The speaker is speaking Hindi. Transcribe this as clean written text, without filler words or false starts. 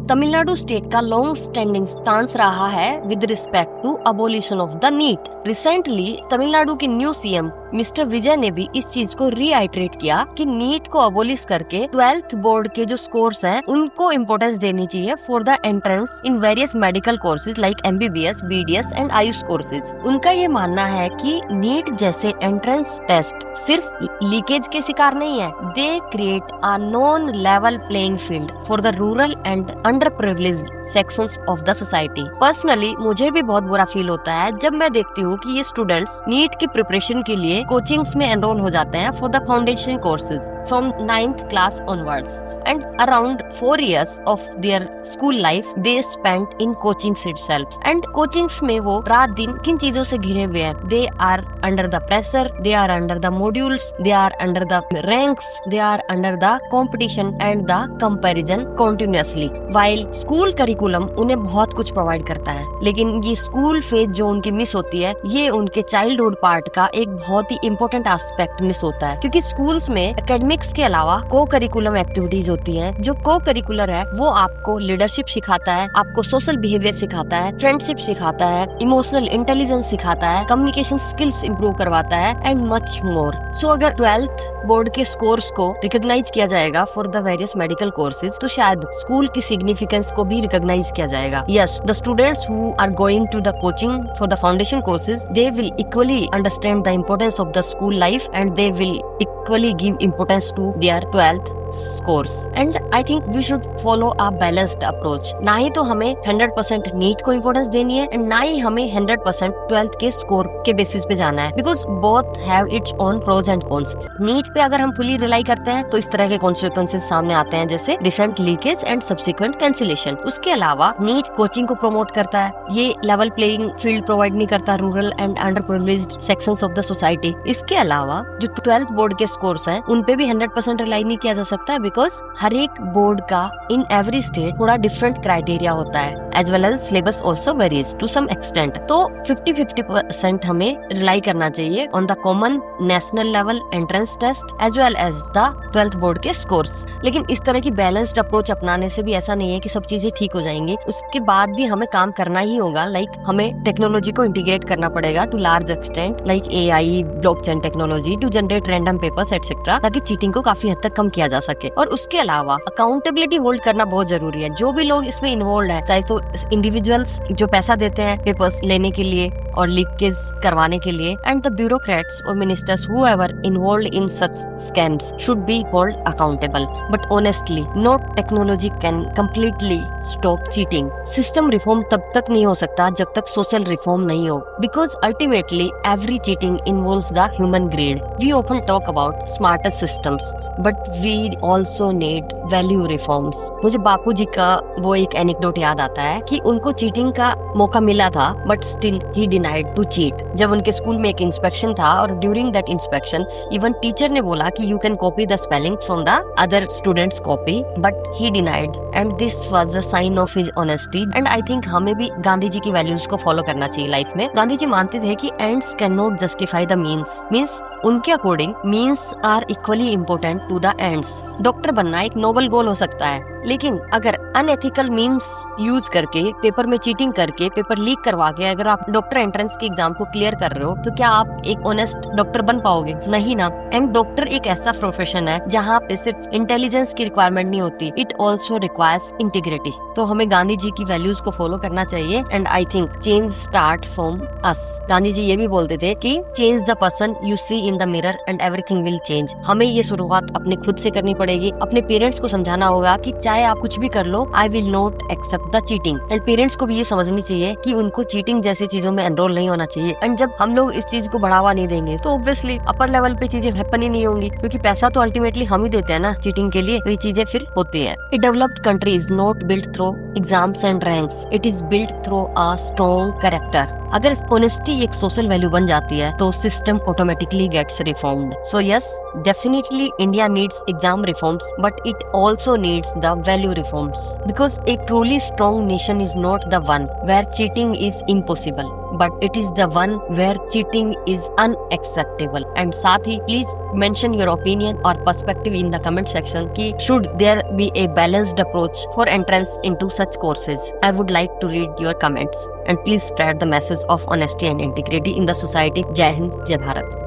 तमिलनाडु स्टेट का लॉन्ग स्टैंडिंग स्टांस रहा है with respect to abolition of the NEET. Recently Tamil Nadu के न्यू सीएम मिस्टर विजय ने भी इस चीज को रीआइटरेट किया कि नीट को अबोलिश करके 12th बोर्ड के जो स्कोर्स हैं उनको इम्पोर्टेंस देनी चाहिए for the entrance in various medical courses like MBBS, BDS and Ayush courses. उनका ये मानना है कि नीट जैसे एंट्रेंस टेस्ट सिर्फ लीकेज के शिकार नहीं है, they create a non level playing field for the rural and under privileged sections of the society. Personally मुझे भी बहुत बुरा फील होता है जब मैं देखती हूँ कि ये स्टूडेंट्स नीट की प्रिपरेशन के लिए कोचिंग्स में एनरोल हो जाते हैं for the foundation courses from 9th class onwards and around 4 years of their school life they spent in coachings itself and coachings में वो रात दिन किन चीजों से घिरे हुए हैं, they are under the pressure, they are under the modules, they are under the ranks, they are under the competition and the comparison continuously while school curriculum उन्हें बहुत कुछ प्रोवाइड करता है, लेकिन ये स्कूल फेज जो उनकी मिस होती है ये उनके चाइल्डहुड पार्ट का एक बहुत ही इम्पोर्टेंट एस्पेक्ट मिस होता है, क्योंकि स्कूल्स में एकेडमिक्स के अलावा को करिकुलम एक्टिविटीज होती हैं। जो को करिकुलर है वो आपको लीडरशिप सिखाता है, आपको सोशल बिहेवियर सिखाता है, फ्रेंडशिप सिखाता है, इमोशनल इंटेलिजेंस सिखाता है, कम्युनिकेशन स्किल्स इंप्रूव करवाता है एंड मच मोर। सो अगर 12th बोर्ड के स्कोर्स को रिकॉग्नाइज किया जाएगा for the various medical courses तो शायद स्कूल की सिग्निफिकेंस को भी रिकॉग्नाइज किया जाएगा। Yes, the students who are going to the coaching for the foundation courses they will equally understand the importance of the school life and they will equally give importance to their 12th scores and I think we should follow a balanced approach। ना ही तो हमें 100% नीट को इम्पोर्टेंस देनी है एंड ना ही हमें 100% 12th के स्कोर के बेसिस पे जाना है, because both have its own pros and cons. NEET पे अगर हम फुली रिलाई करते हैं तो इस तरह के कॉन्सिक्वेंसेस सामने आते हैं जैसे recent leakage and subsequent cancellation. उसके अलावा नीट कोचिंग को प्रमोट करता है, ये लेवल प्लेइंग फील्ड प्रोवाइड नहीं करता rural and under privileged sections of the society. इसके अलावा जो 12th बोर्ड के स्कोर्स हैं उन पे भी 100% रिलाई नहीं किया जा सकता बिकॉज हर एक बोर्ड का इन एवरी स्टेट थोड़ा डिफरेंट क्राइटेरिया होता है as well as syllabus also varies to some extent. तो 50-50% हमें रिलाई करना चाहिए on the common national level entrance test as well as the 12th board के स्कोर्स। लेकिन इस तरह की बैलेंस्ड अप्रोच अपनाने से भी ऐसा नहीं है कि सब चीजें ठीक हो जाएंगी, उसके बाद भी हमें काम करना ही होगा। लाइक हमें टेक्नोलॉजी को इंटीग्रेट करना पड़ेगा to large extent like AI, blockchain technology to generate random papers etcetera, ताकि चीटिंग को काफी हद तक कम किया जा सके। और उसके अलावा अकाउंटेबिलिटी होल्ड करना बहुत जरूरी है। जो भी लोग इसमें इन्वॉल्व है, चाहे तो इंडिविजुअल्स जो पैसा देते हैं पेपर्स लेने के लिए और लीकेज करवाने के लिए, एंड द ब्यूरोक्रेट्स और ministers whoever involved in such scams should be held accountable. But honestly, no technology can completely stop cheating. System reform तब तक नहीं हो सकता जब तक social reform नहीं हो, because ultimately every cheating involves the human greed. We often talk about smarter systems, but we also need value reforms. मुझे बापू जी का वो एक एनेक्डोट याद आता है कि उनको चीटिंग का मौका मिला था but still he denied to cheat। जब उनके स्कूल में एक इंस्पेक्शन था और during that inspection even teacher ने बोला कि you can copy the spelling from the other students copy, but he denied and this was a sign of his honesty. And I think हमें भी गांधी जी की वैल्यूज को फॉलो करना चाहिए लाइफ में। गांधी जी मानते थे कि ends can not justify the means उनके according means are equally important to the ends. Doctor बनना एक नोबल गोल हो सकता है, लेकिन अगर अनएथिकल मीन्स यूज करके पेपर में चीटिंग करके पेपर लीक करवा के अगर आप डॉक्टर एंट्रेंस के एग्जाम को क्लियर कर रहे हो तो क्या आप एक ऑनेस्ट डॉक्टर बन पाओगे? नहीं ना। एंड डॉक्टर एक ऐसा प्रोफेशन है जहाँ पे सिर्फ इंटेलिजेंस की रिक्वायरमेंट नहीं होती, इट ऑल्सो रिक्वायर्स इंटीग्रिटी। तो हमें गांधी जी की वैल्यूज को फॉलो करना चाहिए and I think change start from us. Gandhi ji ये भी बोलते थे कि change the person you see in the mirror and everything will change. हमें ये शुरुआत अपने खुद से करनी पड़ेगी। अपने पेरेंट्स को समझाना होगा कि चाहे आप कुछ भी कर लो, I will not accept the cheating. And parents को भी ये समझनी चाहिए कि उनको चीटिंग जैसी चीजों में एनरोल नहीं होना चाहिए। एंड जब हम लोग इस चीज को बढ़ावा नहीं देंगे तो ऑब्वियसली अपर लेवल पे चीजें हैपन ही नहीं होंगी, क्योंकि पैसा तो अल्टीमेटली हम ही देते हैं ना चीटिंग के लिए, तो ये चीजें फिर होती है। A developed country is not built through exams and ranks, it is built through a strong character. अगर ऑनेस्टी एक सोशल वैल्यू बन जाती है तो system automatically gets reformed. So yes, definitely India needs exam reforms, but it also needs the value reforms, because a truly strong nation is not the one where cheating is impossible, but it is the one where cheating is unacceptable. And साथ ही please mention your opinion or perspective in the comment section कि should there be a balanced approach for entrance into such courses. I would like to read your comments and please spread the message of honesty and integrity in the society. जय हिंद, जय भारत.